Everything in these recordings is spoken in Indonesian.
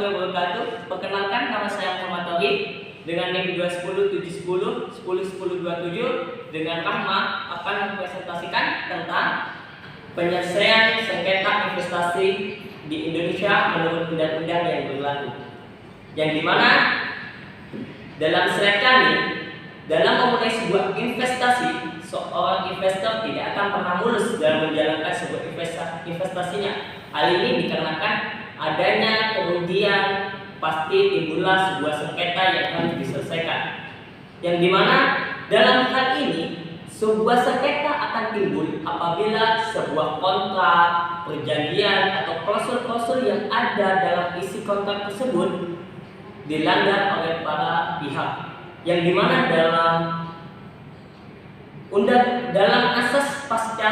warahmatullahi wabarakatuh. Perkenalkan, nama saya Muhammad Tori dengan NIM 210 710 10 10 27 dengan Rahma akan mempresentasikan tentang penyelesaian sengketa investasi di Indonesia menurut undang-undang yang berlaku. Yang dimana dalam slide kami, dalam memulai sebuah investasi, seorang investor tidak akan pernah mulus dalam menjalankan sebuah investasinya. Hal ini dikarenakan adanya kerugian, pasti timbullah sebuah sengketa yang harus diselesaikan. Yang dimana dalam hal ini sebuah sengketa akan timbul apabila sebuah kontrak, perjanjian atau klausul-klausul yang ada dalam isi kontrak tersebut dilanggar oleh para pihak. Yang dimana dalam asas pasca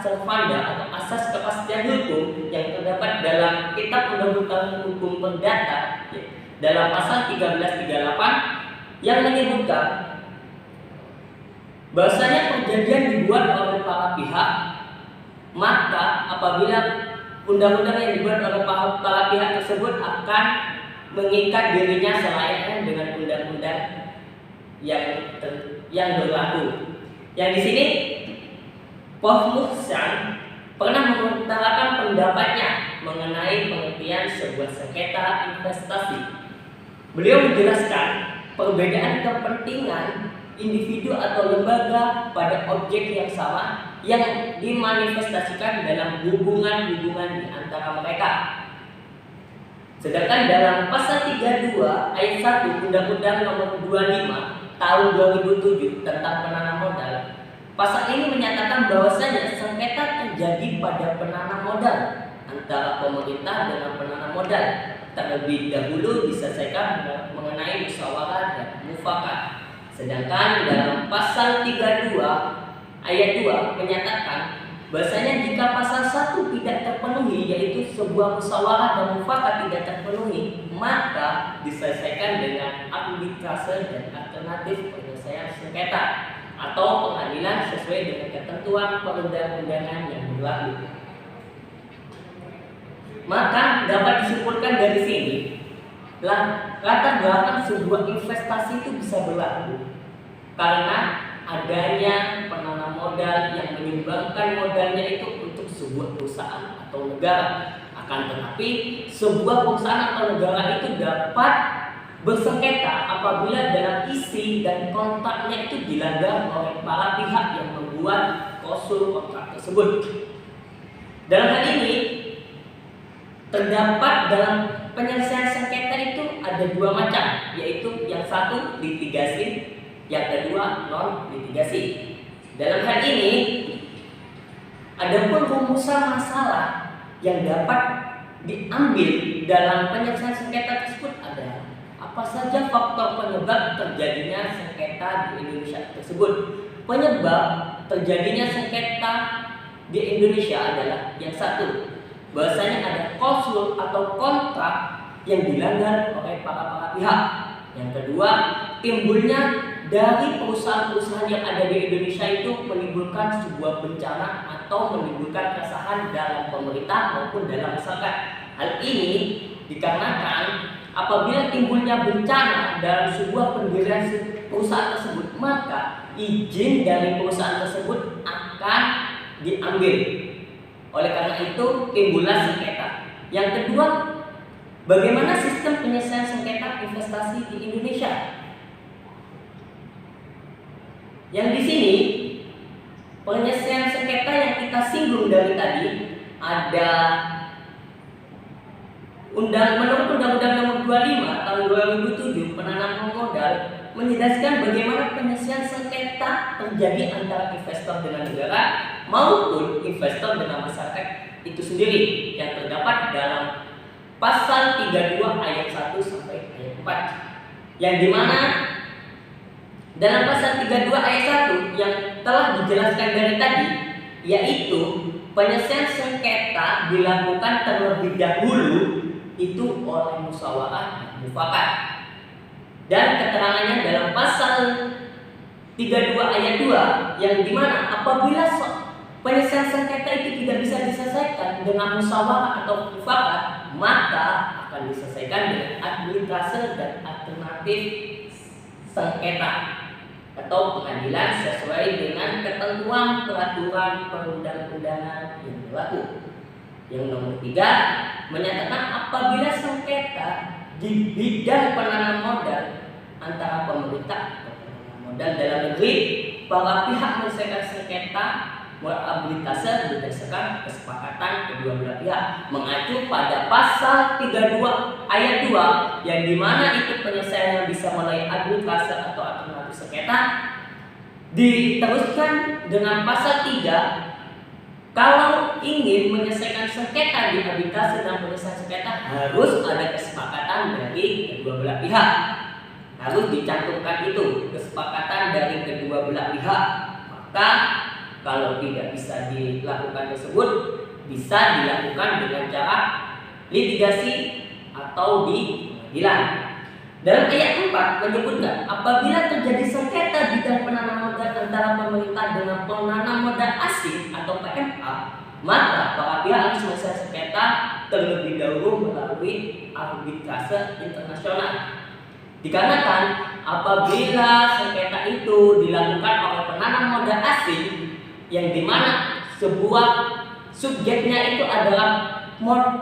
servanda atau asas kepastian hukum yang terdapat dalam Kitab Undang-Undang Hukum Perdata dalam pasal 1338 yang menyebutkan bahwasanya perjanjian dibuat oleh para pihak, maka apabila undang-undang yang dibuat oleh para pihak tersebut akan mengikat dirinya selayaknya dengan undang-undang yang berlaku. Yang di sini Prof. Muhsan pernah mengutarakan pendapatnya mengenai pengertian sebuah sengketa investasi. Beliau menjelaskan perbedaan kepentingan individu atau lembaga pada objek yang sama yang dimanifestasikan dalam hubungan-hubungan di antara mereka. Sedangkan dalam pasal 32 ayat 1 Undang-Undang Nomor 25 tahun 2007 tentang penanam modal, pasal ini menyatakan bahwasanya sengketa terjadi pada penanam modal antara pemerintah dengan penanam modal. Terlebih dahulu diselesaikan mengenai musyawarah dan mufakat. Sedangkan dalam pasal 32 ayat 2 menyatakan bahwasanya jika pasal 1 tidak terpenuhi, yaitu sebuah musyawarah dan mufakat tidak terpenuhi, maka diselesaikan dengan arbitrase dan alternatif penyelesaian sengketa atau pengadilan sesuai dengan ketentuan perundang-undangan yang berlaku. Maka dapat disimpulkan dari sini, latar belakang sebuah investasi itu bisa berlaku karena adanya penanam modal yang menyumbangkan modalnya itu untuk sebuah perusahaan atau negara. Akan tetapi sebuah perusahaan atau negara itu dapat bersengketa apabila dalam isi dan kontraknya itu dilanggar oleh para pihak yang membuat klausul kontrak tersebut. Dalam hal ini terdapat dalam penyelesaian sengketa itu ada dua macam, yaitu yang satu litigasi, yang kedua non litigasi. Dalam hal ini ada pun rumusan masalah yang dapat diambil dalam penyelesaian sengketa tersebut ada apa saja faktor penyebab terjadinya sengketa di Indonesia tersebut. Penyebab terjadinya sengketa di Indonesia adalah yang satu, bahwasanya ada klausul atau kontrak yang dilanggar oleh para pihak. Yang kedua, timbulnya dari perusahaan-perusahaan yang ada di Indonesia itu menimbulkan sebuah bencana atau menimbulkan keresahan dalam pemerintah maupun dalam masyarakat. Hal ini dikarenakan apabila timbulnya bencana dalam sebuah pendirian perusahaan tersebut, maka izin dari perusahaan tersebut akan diambil. Oleh karena itu timbullah sengketa. Yang kedua, bagaimana sistem penyelesaian sengketa investasi di Indonesia? Yang di sini penyelesaian sengketa yang kita singgung dari tadi ada menurut Undang-Undang Nomor 25 tahun 2007 penanaman modal menjelaskan bagaimana penyelesaian sengketa terjadi antara investor dengan negara maupun investor dengan masyarakat itu sendiri yang terdapat dalam pasal 32 ayat 1 sampai ayat 4. Yang dimana dalam pasal 32 ayat 1 yang telah dijelaskan dari tadi, yaitu penyelesaian sengketa dilakukan terlebih dahulu itu oleh musyawarah dan mufakat. Dan keterangannya dalam pasal 32 ayat 2 yang dimana apabila penyelesaian sengketa itu tidak bisa diselesaikan dengan musyawarah atau mufakat, maka akan diselesaikan dengan arbitrase dan alternatif sengketa atau pengadilan sesuai dengan ketentuan peraturan perundang-undangan yang berlaku. Yang nomor 3, menyatakan apabila sengketa di bidang penanam modal antara pemerintah atau penanam modal dalam negeri, para pihak menyelesaikan sengketa arbitrase berdasarkan kesepakatan kedua belah pihak mengacu pada pasal 32 ayat 2 yang dimana itu penyelesaian bisa melalui arbitrase atau alternatif sengketa. Diteruskan dengan pasal 3, kalau ingin menyelesaikan sengketa di arbitrase dan penyelesaian sengketa harus ada kesepakatan dari kedua belah pihak. Harus dicantumkan itu kesepakatan dari kedua belah pihak. Maka kalau tidak bisa dilakukan tersebut, bisa dilakukan dengan cara litigasi atau di pengadilan. Dalam ayat 4 menyebutkan apabila terjadi sengketa bidang penanaman modal antara pemerintah dengan penanam modal asing atau PMA, maka para pihak harus menyelesaikan sengketa terlebih dahulu melalui arbitrase internasional. Dikarenakan apabila sengketa itu dilakukan oleh penanam modal asing yang dimana sebuah subjeknya itu adalah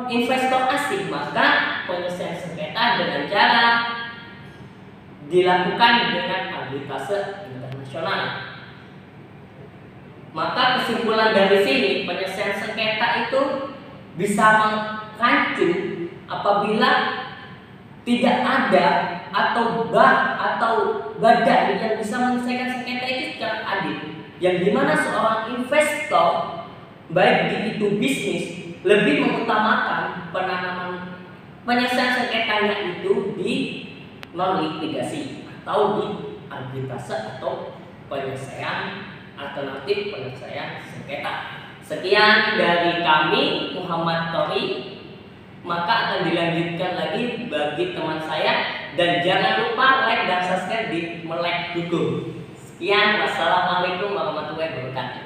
investor asing, maka penyelesaian sengketa dengan cara dilakukan dengan arbitrase internasional. Maka kesimpulan dari sini, penyelesaian sengketa itu bisa mengacu apabila tidak ada atau badan yang bisa menyelesaikan sengketa itu secara adil, yang dimana seorang investor baik itu bisnis lebih mengutamakan penyelesaian sengketanya itu di non litigasi atau di arbitrase atau penyelesaian alternatif penyelesaian sengketa. Sekian dari kami Muhammad Tori, maka akan dilanjutkan lagi bagi teman saya, dan jangan lupa like dan subscribe di Melek Hukum. Sekian, wassalamualaikum warahmatullahi wabarakatuh.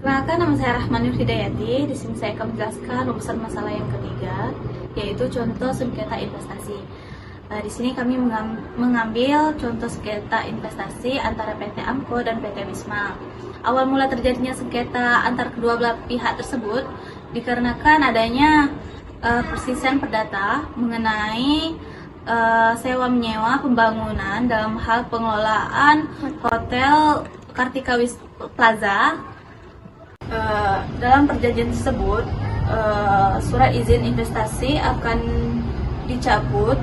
Perkenalkan, nama saya Rahmanur Hidayati. Di sini saya akan menjelaskan rumusan masalah yang ketiga, yaitu contoh sengketa investasi. Di sini kami mengambil contoh sengketa investasi antara PT Amco dan PT Wisma. Awal mula terjadinya sengketa antar kedua belah pihak tersebut dikarenakan adanya persisian perdata mengenai sewa menyewa pembangunan dalam hal pengelolaan Hotel Kartika Plaza. Dalam perjanjian tersebut, surat izin investasi akan dicabut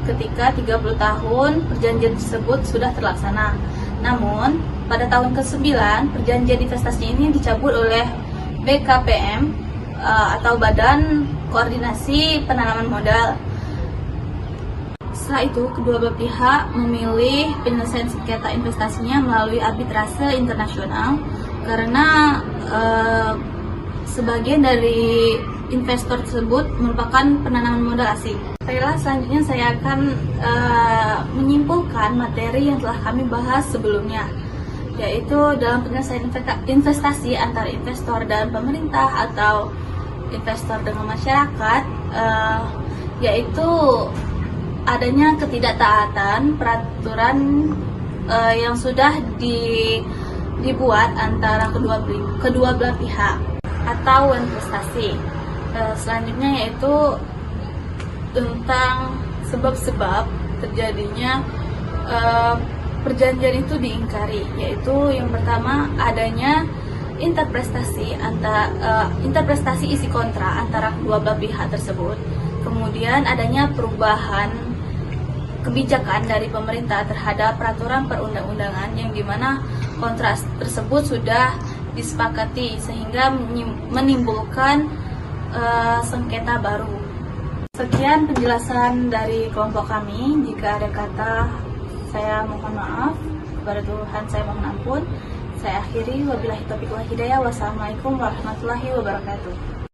ketika 30 tahun perjanjian tersebut sudah terlaksana. Namun, pada tahun ke-9, perjanjian investasi ini dicabut oleh BKPM atau Badan Koordinasi Penanaman Modal. Setelah itu, kedua belah pihak memilih penyelesaian sengketa investasinya melalui arbitrase internasional karena sebagian dari investor tersebut merupakan penanaman modal asing. Baiklah, selanjutnya saya akan menyimpulkan materi yang telah kami bahas sebelumnya, yaitu dalam penyelesaian investasi antara investor dan pemerintah atau investor dengan masyarakat, yaitu adanya ketidaktaatan peraturan yang sudah dibuat antara kedua belah pihak atau investasi. Selanjutnya yaitu tentang sebab-sebab terjadinya perjanjian itu diingkari, yaitu yang pertama adanya interpretasi isi kontrak antara kedua belah pihak tersebut. Kemudian adanya perubahan kebijakan dari pemerintah terhadap peraturan perundang-undangan yang dimana kontrak tersebut sudah disepakati sehingga menimbulkan sengketa baru. Sekian penjelasan dari kelompok kami. Jika ada kata saya mohon maaf, kepada Tuhan saya mohon ampun. Saya akhiri, wabillahi taufiq wal hidayah. Wassalamualaikum warahmatullahi wabarakatuh.